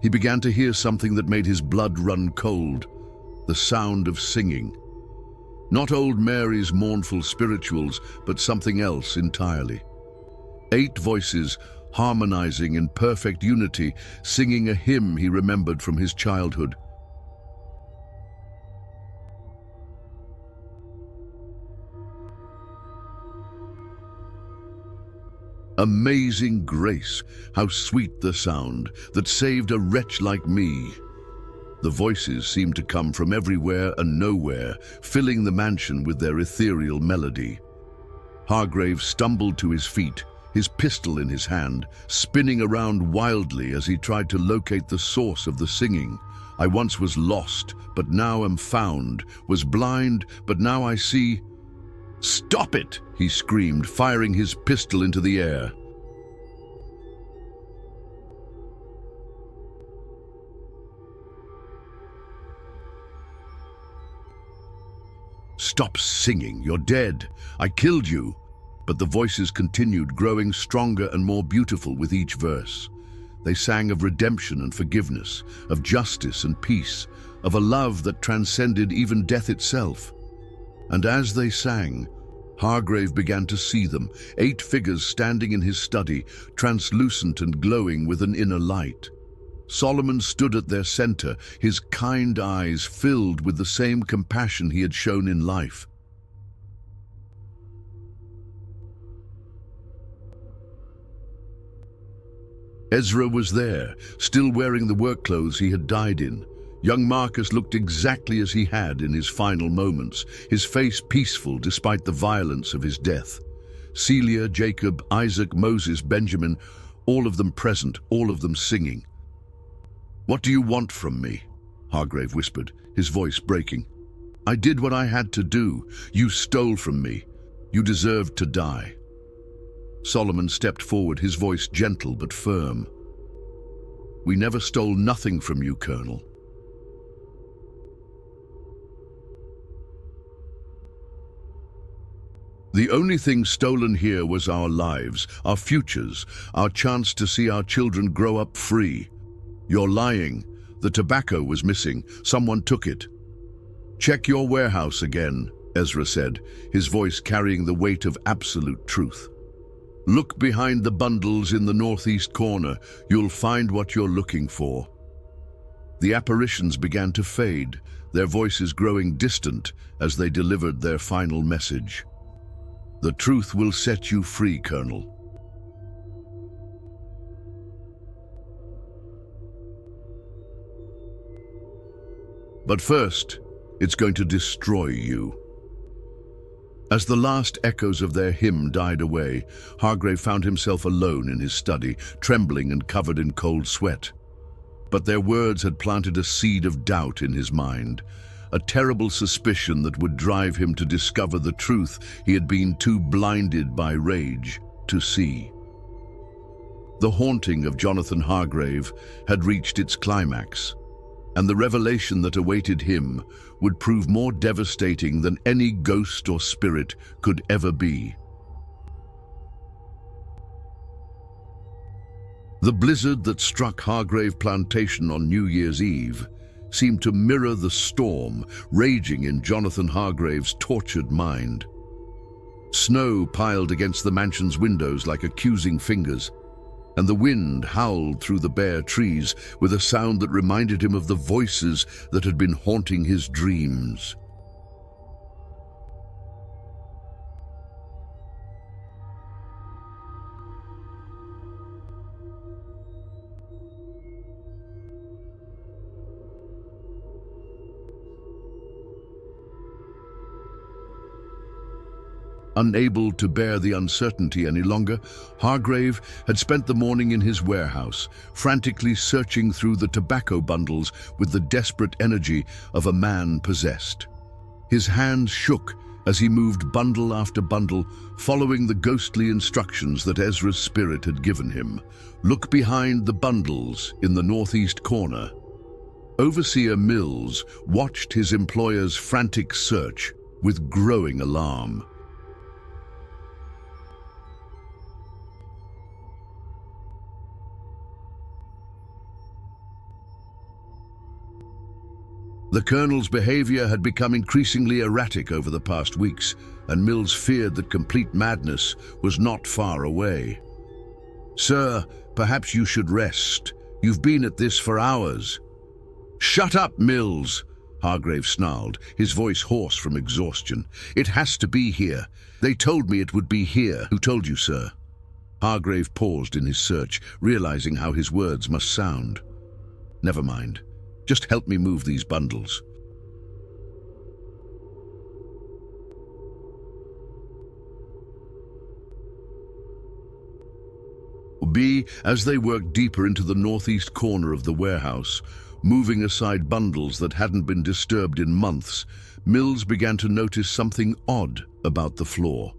he began to hear something that made his blood run cold, the sound of singing. Not old Mary's mournful spirituals, but something else entirely. 8 voices harmonizing in perfect unity, singing a hymn he remembered from his childhood. Amazing grace, how sweet the sound that saved a wretch like me. The voices seemed to come from everywhere and nowhere, filling the mansion with their ethereal melody. Hargrave stumbled to his feet, his pistol in his hand, spinning around wildly as he tried to locate the source of the singing. "I once was lost, but now am found, was blind, but now I see." "Stop it!" he screamed, firing his pistol into the air. "Stop singing, you're dead. I killed you." But the voices continued, growing stronger and more beautiful with each verse. They sang of redemption and forgiveness, of justice and peace, of a love that transcended even death itself. And as they sang, Hargrave began to see them, 8 figures standing in his study, translucent and glowing with an inner light. Solomon stood at their center, his kind eyes filled with the same compassion he had shown in life. Ezra was there, still wearing the work clothes he had died in. Young Marcus looked exactly as he had in his final moments, his face peaceful despite the violence of his death. Celia, Jacob, Isaac, Moses, Benjamin, all of them present, all of them singing. "What do you want from me?" Hargrave whispered, his voice breaking. I did what I had to do. You stole from me. You deserved to die. Solomon stepped forward, his voice gentle but firm. We never stole nothing from you, Colonel. The only thing stolen here was our lives, our futures, our chance to see our children grow up free. You're lying. The tobacco was missing. Someone took it. Check your warehouse again, Ezra said, his voice carrying the weight of absolute truth. Look behind the bundles in the northeast corner. You'll find what you're looking for. The apparitions began to fade, their voices growing distant as they delivered their final message. The truth will set you free, Colonel. But first, it's going to destroy you. As the last echoes of their hymn died away, Hargrave found himself alone in his study, trembling and covered in cold sweat. But their words had planted a seed of doubt in his mind, a terrible suspicion that would drive him to discover the truth he had been too blinded by rage to see. The haunting of Jonathan Hargrave had reached its climax, and the revelation that awaited him would prove more devastating than any ghost or spirit could ever be. The blizzard that struck Hargrave Plantation on New Year's Eve seemed to mirror the storm raging in Jonathan Hargrave's tortured mind. Snow piled against the mansion's windows like accusing fingers, and the wind howled through the bare trees with a sound that reminded him of the voices that had been haunting his dreams. Unable to bear the uncertainty any longer, Hargrave had spent the morning in his warehouse, frantically searching through the tobacco bundles with the desperate energy of a man possessed. His hands shook as he moved bundle after bundle, following the ghostly instructions that Ezra's spirit had given him. Look behind the bundles in the northeast corner. Overseer Mills watched his employer's frantic search with growing alarm. The Colonel's behavior had become increasingly erratic over the past weeks, and Mills feared that complete madness was not far away. Sir, perhaps you should rest. You've been at this for hours. Shut up, Mills, Hargrave snarled, his voice hoarse from exhaustion. It has to be here. They told me it would be here. Who told you, sir? Hargrave paused in his search, realizing how his words must sound. Never mind. Just help me move these bundles. As they worked deeper into the northeast corner of the warehouse, moving aside bundles that hadn't been disturbed in months, Mills began to notice something odd about the floor.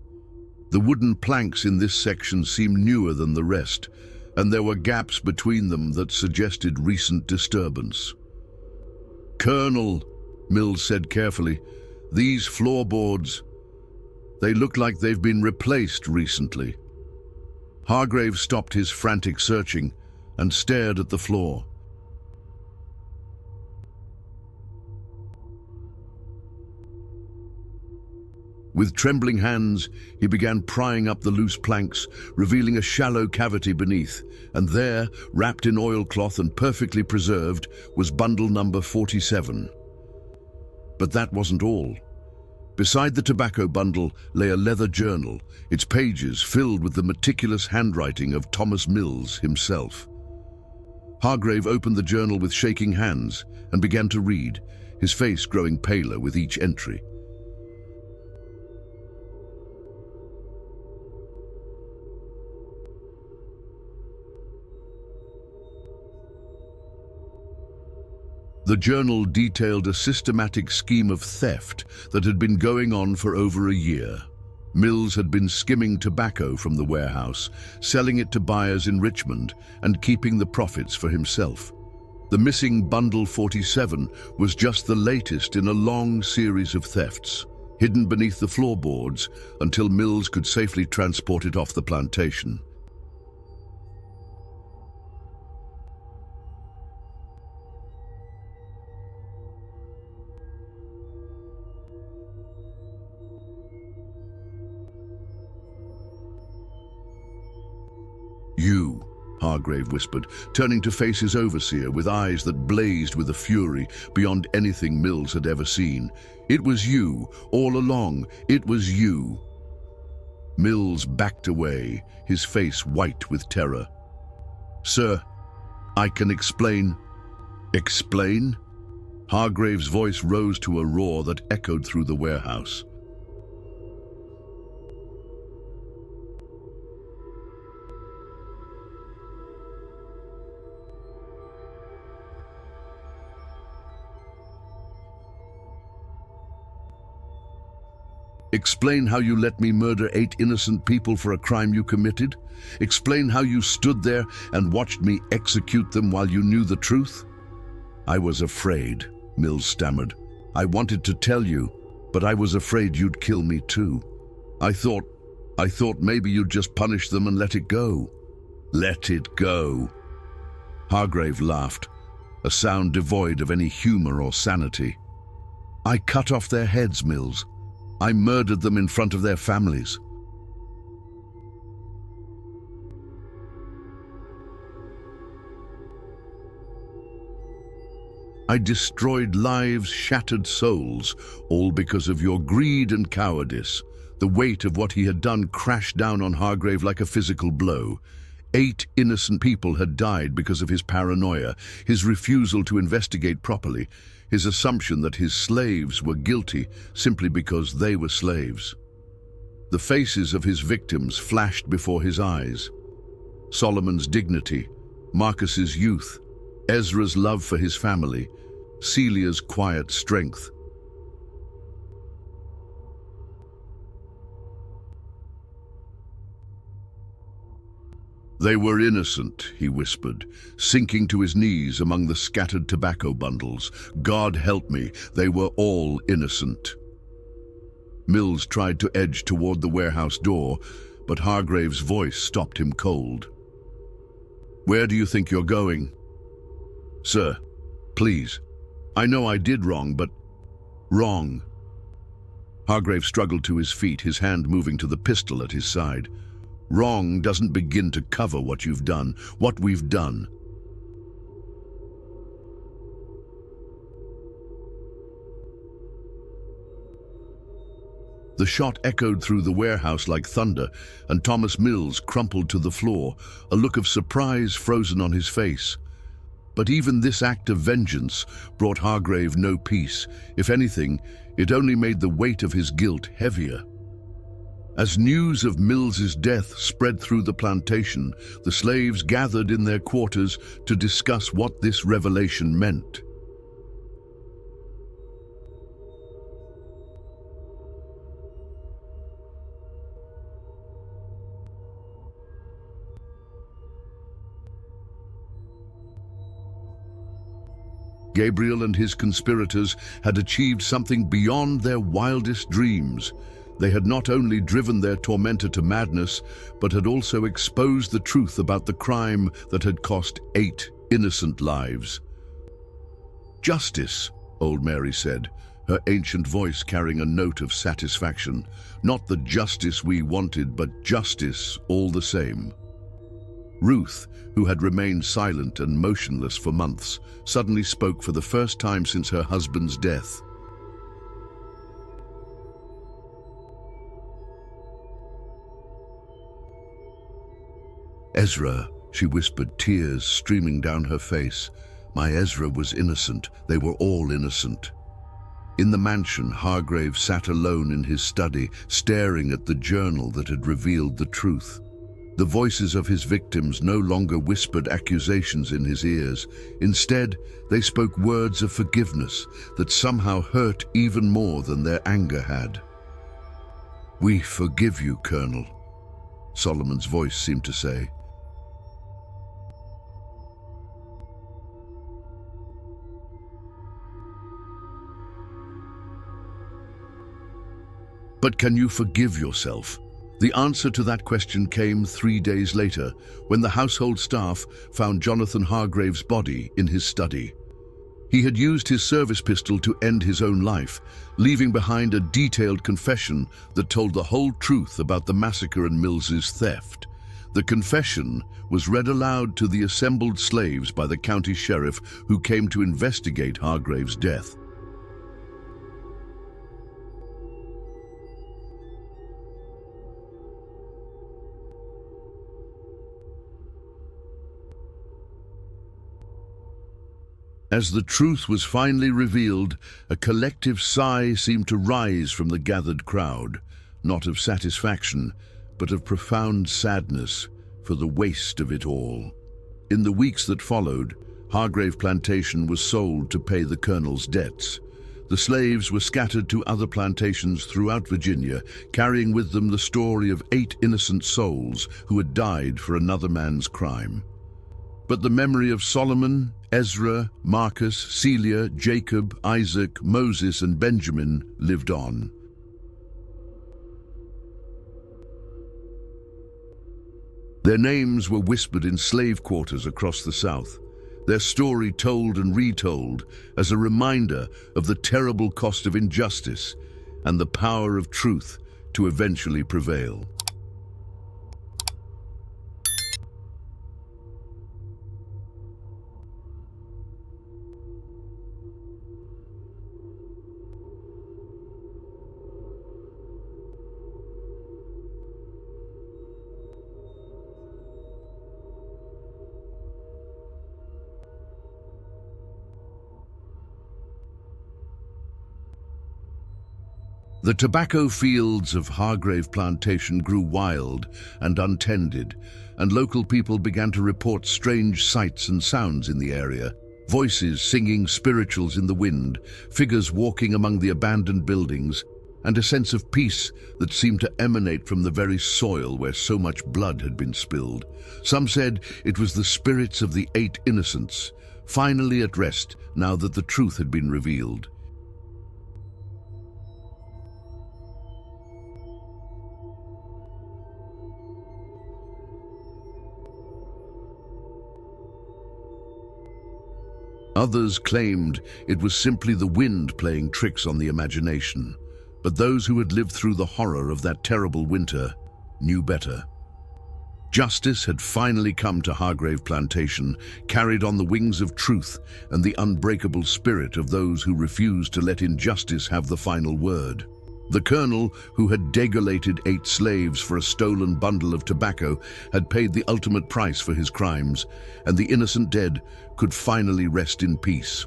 The wooden planks in this section seemed newer than the rest, and there were gaps between them that suggested recent disturbance. Colonel, Mills said carefully, these floorboards, they look like they've been replaced recently. Hargrave stopped his frantic searching and stared at the floor. With trembling hands, he began prying up the loose planks, revealing a shallow cavity beneath, and there, wrapped in oilcloth and perfectly preserved, was bundle number 47. But that wasn't all. Beside the tobacco bundle lay a leather journal, its pages filled with the meticulous handwriting of Thomas Mills himself. Hargrave opened the journal with shaking hands and began to read, his face growing paler with each entry. The journal detailed a systematic scheme of theft that had been going on for over a year. Mills had been skimming tobacco from the warehouse, selling it to buyers in Richmond, and keeping the profits for himself. The missing Bundle 47 was just the latest in a long series of thefts, hidden beneath the floorboards until Mills could safely transport it off the plantation. "You," Hargrave whispered, turning to face his overseer with eyes that blazed with a fury beyond anything Mills had ever seen. "It was you, all along. It was you." Mills backed away, his face white with terror. "Sir, I can explain." "Explain?" Hargrave's voice rose to a roar that echoed through the warehouse. "Explain how you let me murder 8 innocent people for a crime you committed? Explain how you stood there and watched me execute them while you knew the truth?" "I was afraid," Mills stammered. "I wanted to tell you, but I was afraid you'd kill me too. I thought maybe you'd just punish them and let it go." "Let it go?" Hargrave laughed, a sound devoid of any humor or sanity. "I cut off their heads, Mills. I murdered them in front of their families." "I destroyed lives, shattered souls, all because of your greed and cowardice." The weight of what he had done crashed down on Hargrave like a physical blow. 8 innocent people had died because of his paranoia, his refusal to investigate properly, his assumption that his slaves were guilty simply because they were slaves. The faces of his victims flashed before his eyes. Solomon's dignity, Marcus's youth, Ezra's love for his family, Celia's quiet strength. "They were innocent," he whispered, sinking to his knees among the scattered tobacco bundles. "God help me, they were all innocent." Mills tried to edge toward the warehouse door, but Hargrave's voice stopped him cold. "Where do you think you're going?" "Sir, please. I know I did wrong, but..." "Wrong." Hargrave struggled to his feet, his hand moving to the pistol at his side. "Wrong doesn't begin to cover what you've done, what we've done." The shot echoed through the warehouse like thunder, and Thomas Mills crumpled to the floor, a look of surprise frozen on his face. But even this act of vengeance brought Hargrave no peace. If anything, it only made the weight of his guilt heavier. As news of Mills's death spread through the plantation, the slaves gathered in their quarters to discuss what this revelation meant. Gabriel and his conspirators had achieved something beyond their wildest dreams. They had not only driven their tormentor to madness, but had also exposed the truth about the crime that had cost 8 innocent lives. "Justice," old Mary said, her ancient voice carrying a note of satisfaction. "Not the justice we wanted, but justice all the same." Ruth, who had remained silent and motionless for months, suddenly spoke for the first time since her husband's death. "Ezra," she whispered, tears streaming down her face. "My Ezra was innocent. They were all innocent." In the mansion, Hargrave sat alone in his study, staring at the journal that had revealed the truth. The voices of his victims no longer whispered accusations in his ears. Instead, they spoke words of forgiveness that somehow hurt even more than their anger had. "We forgive you, Colonel," Solomon's voice seemed to say. But can you forgive yourself? The answer to that question came 3 days later, when the household staff found Jonathan Hargrave's body in his study. He had used his service pistol to end his own life, leaving behind a detailed confession that told the whole truth about the massacre and Mills's theft. The confession was read aloud to the assembled slaves by the county sheriff who came to investigate Hargrave's death. As the truth was finally revealed, a collective sigh seemed to rise from the gathered crowd, not of satisfaction, but of profound sadness for the waste of it all. In the weeks that followed, Hargrave Plantation was sold to pay the colonel's debts. The slaves were scattered to other plantations throughout Virginia, carrying with them the story of 8 innocent souls who had died for another man's crime. But the memory of Solomon, Ezra, Marcus, Celia, Jacob, Isaac, Moses, and Benjamin lived on. Their names were whispered in slave quarters across the South, their story told and retold as a reminder of the terrible cost of injustice and the power of truth to eventually prevail. The tobacco fields of Hargrave Plantation grew wild and untended, and local people began to report strange sights and sounds in the area. Voices singing spirituals in the wind, figures walking among the abandoned buildings, and a sense of peace that seemed to emanate from the very soil where so much blood had been spilled. Some said it was the spirits of the 8 innocents, finally at rest now that the truth had been revealed. Others claimed it was simply the wind playing tricks on the imagination, but those who had lived through the horror of that terrible winter knew better. Justice had finally come to Hargrave Plantation, carried on the wings of truth and the unbreakable spirit of those who refused to let injustice have the final word. The colonel, who had degulated 8 slaves for a stolen bundle of tobacco, had paid the ultimate price for his crimes, and the innocent dead could finally rest in peace.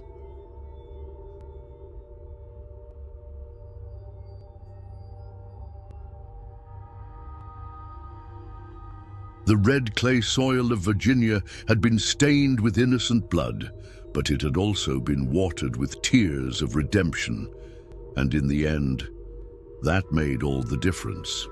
The red clay soil of Virginia had been stained with innocent blood, but it had also been watered with tears of redemption, and in the end, that made all the difference.